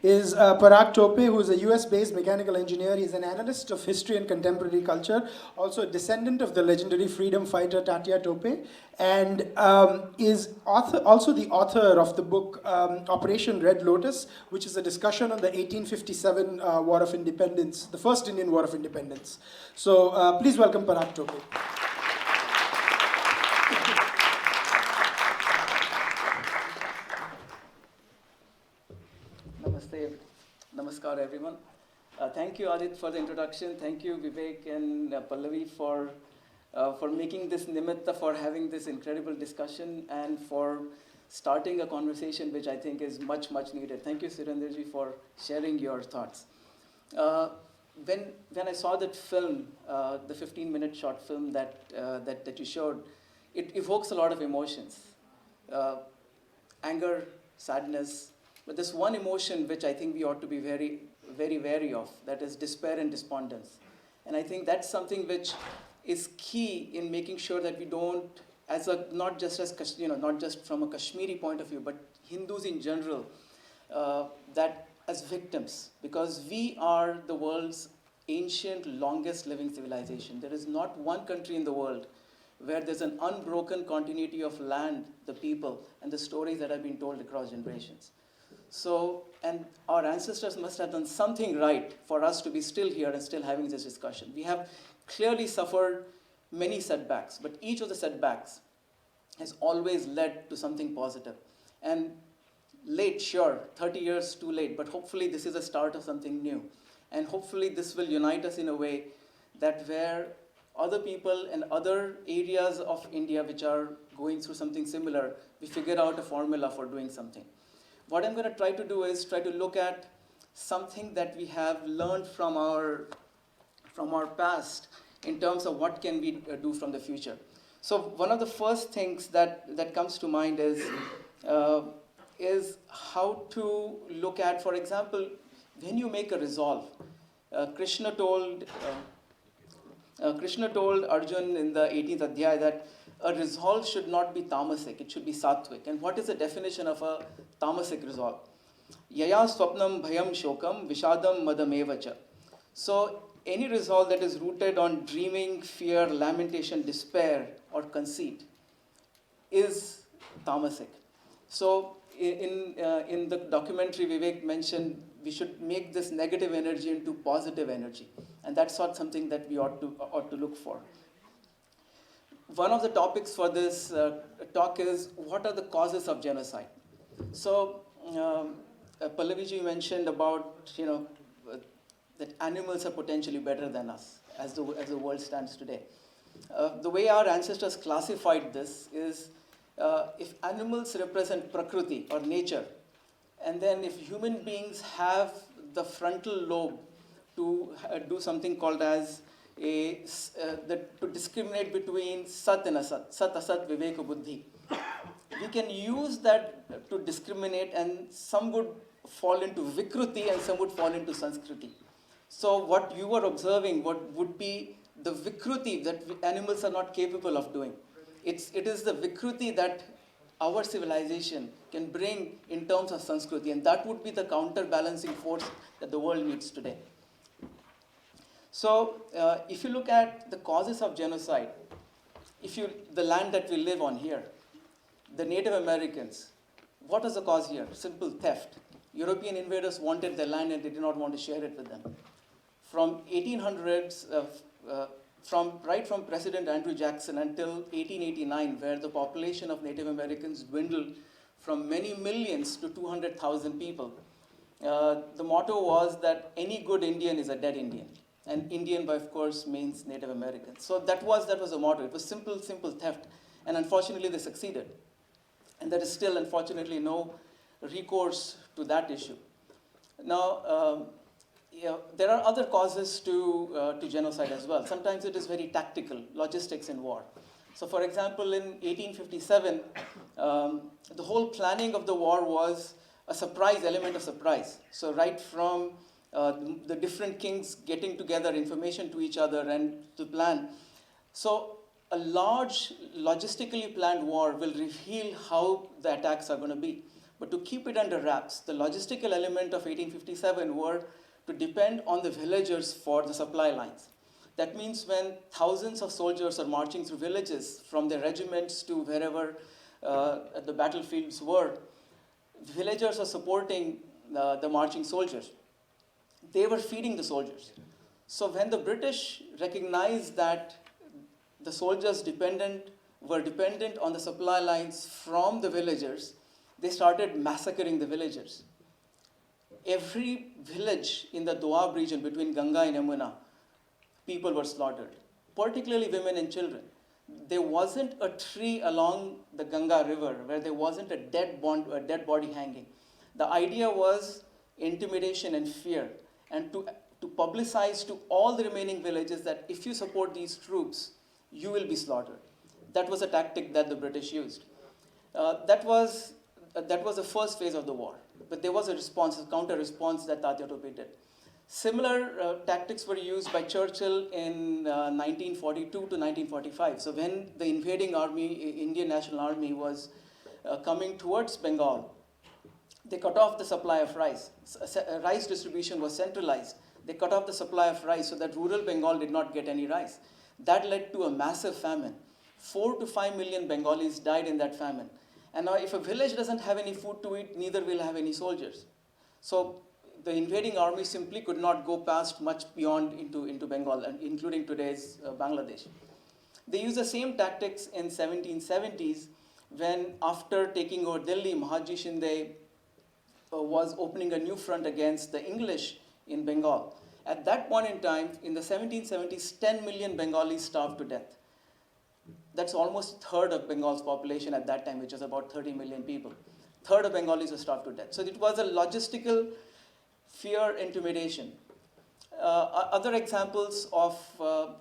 is Parag Tope, who is a US-based mechanical engineer. He's an analyst of history and contemporary culture, also a descendant of the legendary freedom fighter Tatya Tope, and is also the author of the book Operation Red Lotus, which is a discussion on the 1857 War of Independence, the first Indian War of Independence. So please welcome Parag Tope. Namaskar, everyone. Thank you, Adit, for the introduction. Thank you, Vivek and Pallavi, for making this nimitta, for having this incredible discussion, and for starting a conversation which I think is much, much needed. Thank you, Surendraji, for sharing your thoughts. When I saw that film, the 15-minute short film that you showed, it evokes a lot of emotions. Anger, sadness, but there's one emotion which I think we ought to be very, very wary of, that is despair and despondence. And I think that's something which is key in making sure that we don't, not just from a Kashmiri point of view, but Hindus in general, that as victims, because we are the world's ancient, longest living civilization. There is not one country in the world where there's an unbroken continuity of land, the people, and the stories that have been told across generations. So, and our ancestors must have done something right for us to be still here and still having this discussion. We have clearly suffered many setbacks, but each of the setbacks has always led to something positive. And late, sure, 30 years too late, but hopefully this is a start of something new. And hopefully this will unite us in a way that where other people and other areas of India which are going through something similar, we figure out a formula for doing something. What I'm going to try to do is try to look at something that we have learned from our past in terms of what can we do from the future. So one of the first things that comes to mind is how to look at, for example, when you make a resolve. Krishna told Arjun in the 18th Adhyaya that a resolve should not be tamasic, it should be sattvic. And what is the definition of a tamasic resolve? Yaya swapnam bhayam shokam vishadam madamevacha. So any resolve that is rooted on dreaming, fear, lamentation, despair, or conceit is tamasic. So in the documentary, Vivek mentioned we should make this negative energy into positive energy. And that's not something that we ought to look for. One of the topics for this talk is, what are the causes of genocide? So, Pallaviji mentioned about, that animals are potentially better than us as the world stands today. The way our ancestors classified this is, if animals represent Prakriti or nature, and then if human beings have the frontal lobe to do something called as to discriminate between Sat and Asat, Sat Asat Viveka Buddhi. We can use that to discriminate, and some would fall into Vikruti and some would fall into Sanskriti. So what you are observing, what would be the Vikruti that animals are not capable of doing. It is the Vikruti that our civilization can bring in terms of Sanskriti, and that would be the counterbalancing force that the world needs today. So, if you look at the causes of genocide, the land that we live on here, the Native Americans, what was the cause here? Simple theft. European invaders wanted their land and they did not want to share it with them. From 1800s, right from President Andrew Jackson until 1889, where the population of Native Americans dwindled from many millions to 200,000 people, the motto was that any good Indian is a dead Indian. And Indian, of course, means Native American. So that was the motto. It was simple theft. And unfortunately, they succeeded. And there is still, unfortunately, no recourse to that issue. Now, there are other causes to genocide as well. Sometimes it is very tactical, logistics in war. So, for example, in 1857, the whole planning of the war was a surprise, element of surprise. So right from the different kings getting together information to each other and to plan. So a large logistically planned war will reveal how the attacks are going to be. But to keep it under wraps, the logistical element of 1857 were to depend on the villagers for the supply lines. That means when thousands of soldiers are marching through villages from their regiments to wherever the battlefields were, villagers are supporting the marching soldiers. They were feeding the soldiers. So when the British recognized that the soldiers were dependent on the supply lines from the villagers, they started massacring the villagers. Every village in the Doab region between Ganga and Yamuna, people were slaughtered, particularly women and children. There wasn't a tree along the Ganga river where there wasn't a dead body hanging. The idea was intimidation and fear, and to publicize to all the remaining villages that if you support these troops, you will be slaughtered. That was a tactic that the British used. That was the first phase of the war. But there was a counter-response that Tatya Tope did. Similar tactics were used by Churchill in 1942 to 1945. So when the invading army, Indian National Army, was coming towards Bengal, they cut off the supply of rice. Rice distribution was centralized. They cut off the supply of rice so that rural Bengal did not get any rice. That led to a massive famine. 4 to 5 million Bengalis died in that famine. And now if a village doesn't have any food to eat, neither will have any soldiers. So the invading army simply could not go past much beyond into Bengal, including today's Bangladesh. They used the same tactics in 1770s when, after taking over Delhi, Mahatma Shinde was opening a new front against the English in Bengal. At that point in time, in the 1770s, 10 million Bengalis starved to death. That's almost a third of Bengal's population at that time, which was about 30 million people. Third of Bengalis were starved to death. So it was a logistical fear, intimidation. Other examples of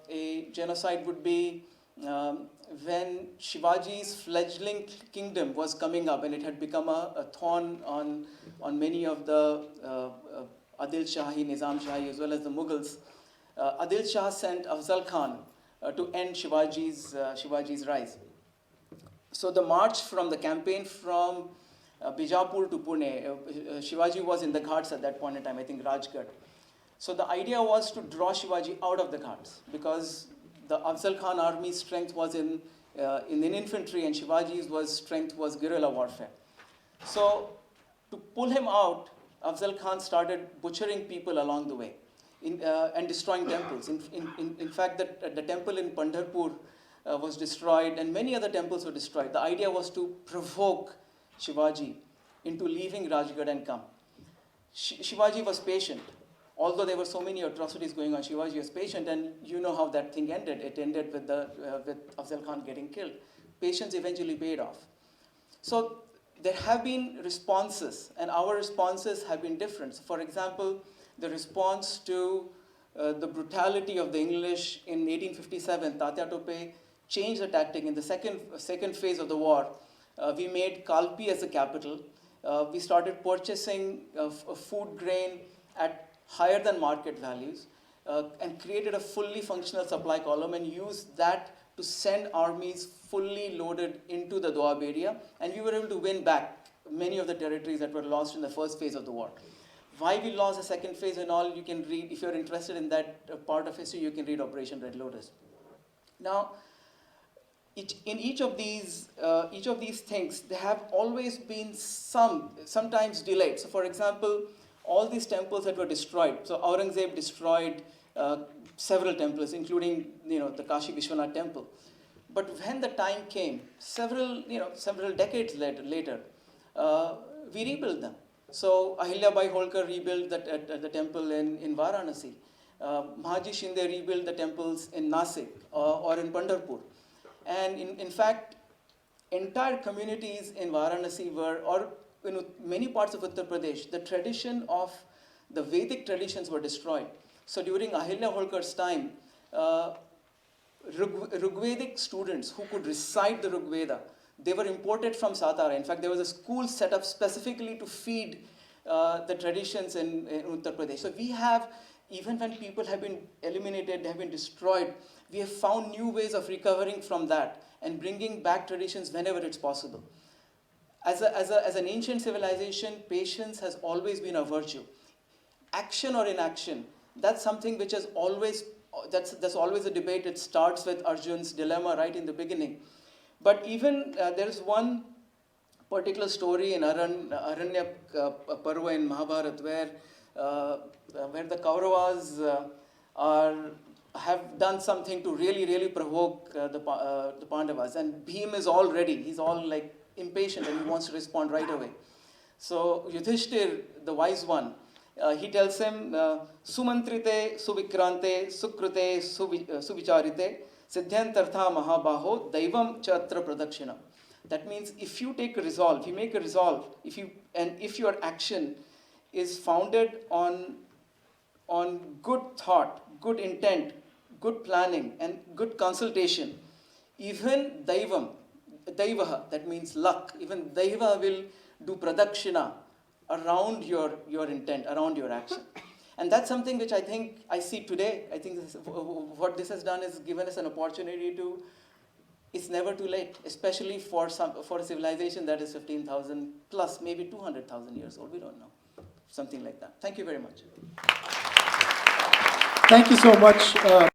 a genocide would be when Shivaji's fledgling kingdom was coming up and it had become a thorn on many of the Adil Shahi, Nizam Shahi, as well as the Mughals. Adil Shah sent Afzal Khan to end Shivaji's rise. So the march from the campaign from Bijapur to Pune, Shivaji was in the Ghats at that point in time, I think Rajgarh. So the idea was to draw Shivaji out of the Ghats because the Afzal Khan army's strength was in infantry and Shivaji's strength was guerrilla warfare. So to pull him out, Afzal Khan started butchering people along the way and destroying temples. In fact, the temple in Pandharpur was destroyed and many other temples were destroyed. The idea was to provoke Shivaji into leaving Rajgarh and come. Shivaji was patient. Although there were so many atrocities going on, Shivaji was patient, and you know how that thing ended. It ended with Afzal Khan getting killed. Patience eventually paid off. So there have been responses, and our responses have been different. So for example, the response to the brutality of the English in 1857, Tatya Tope changed the tactic. In the second phase of the war, we made Kalpi as the capital. We started purchasing food grain at higher than market values and created a fully functional supply column and used that to send armies fully loaded into the Doab area. And we were able to win back many of the territories that were lost in the first phase of the war. Why we lost the second phase and all, you can read, if you're interested in that part of history, you can read Operation Red Lotus. Now, in each of these things, there have always been sometimes delayed. So for example, all these temples that were destroyed, so Aurangzeb destroyed several temples, including the Kashi Vishwanath temple. But when the time came, several decades later, we rebuilt them. So Ahilyabai Holkar rebuilt the temple in Varanasi. Mahaji Shinde rebuilt the temples in Nasik or in Pandharpur. And in fact, entire communities in Varanasi or many parts of Uttar Pradesh, the tradition of the Vedic traditions were destroyed. So during Ahilya Holkar's time, Rigvedic students who could recite the Rigveda, they were imported from Satara. In fact, there was a school set up specifically to feed the traditions in Uttar Pradesh. So we have, even when people have been eliminated, have been destroyed, we have found new ways of recovering from that and bringing back traditions whenever it's possible. As an ancient civilization, patience has always been a virtue. Action or inaction, that's something which is always, that's always a debate. It starts with Arjun's dilemma right in the beginning. But even there is one particular story in Aranya Parva in Mahabharata where the Kauravas have done something to really provoke the Pandavas, and Bhim is all ready. He's all like impatient and he wants to respond right away. So Yudhishthir, the wise one, he tells him, Sumantrite, Suvikrante, Sukrute, Suvicharite, Siddhyantartha Mahabaho, Daivam Chatra Pradakshina. That means if you take a resolve, you make a resolve, if your action is founded on good thought, good intent, good planning, and good consultation, even Daivaha, that means luck, even Daiva will do pradakshina around your intent, around your action. And that's something which I think I see today. I think what this has done is given us an opportunity to, it's never too late, especially for a civilization that is 15,000 plus, maybe 200,000 years old, we don't know. Something like that. Thank you very much. Thank you so much.